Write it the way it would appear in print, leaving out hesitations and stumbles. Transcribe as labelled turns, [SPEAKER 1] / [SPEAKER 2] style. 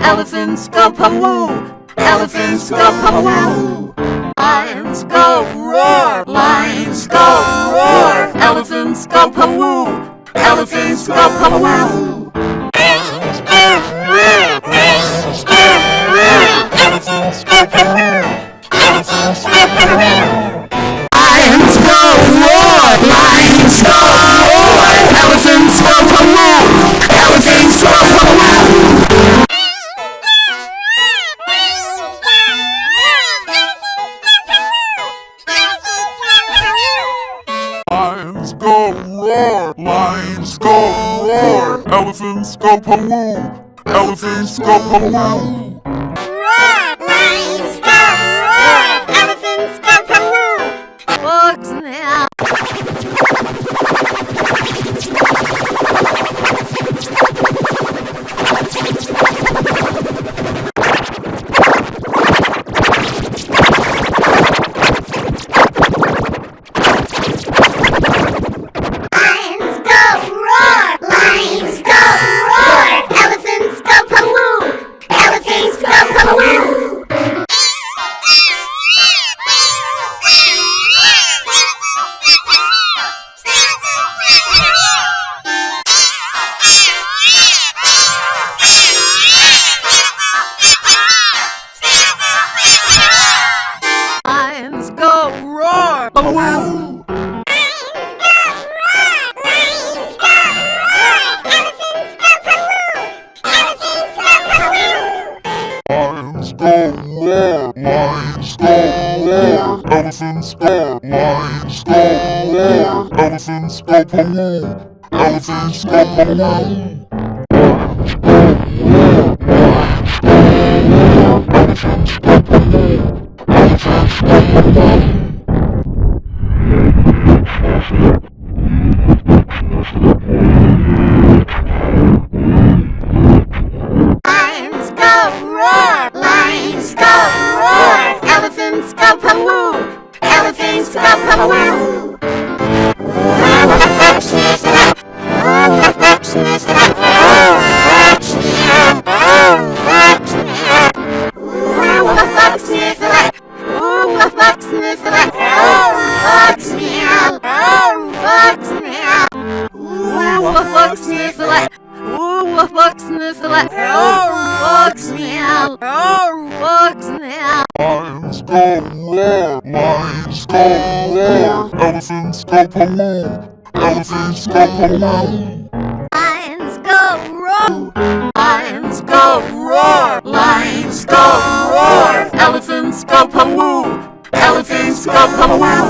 [SPEAKER 1] Elephants go poo-woo. Elephants go poo-woo. Lions go roar. Lions go roar. Elephants go poo-woo. Elephants go poo-woo. Lions go roar. Lions go roar. Elephants go poo-woo. Elephants go poo-woo. Lions go roar. Lions go roar. Elephants go poo-woo. Elephants go poo-woo.
[SPEAKER 2] Lions go roar, lions go roar, elephants go poo-woo, elephants go poo-woo.
[SPEAKER 1] Roar, lions go roar, elephants go poo-woo. Bugs now.
[SPEAKER 2] Lions go roar, lions go roar, elephants go, lions go roar, elephants go poo-woo, elephants go poo-woo. Lions go roar, lions go roar, elephants go poo-woo, elephants go poo-woo.
[SPEAKER 1] Lions go roar, lions go roar, elephants go poo-woo, elephants go poo-woo.
[SPEAKER 2] Lions go roar, lions go roar, elephants go poo-woo, elephants go poo-woo.
[SPEAKER 1] Lions go roar, lions go roar, lions go roar, elephants go poo-woo, elephants go poo-woo.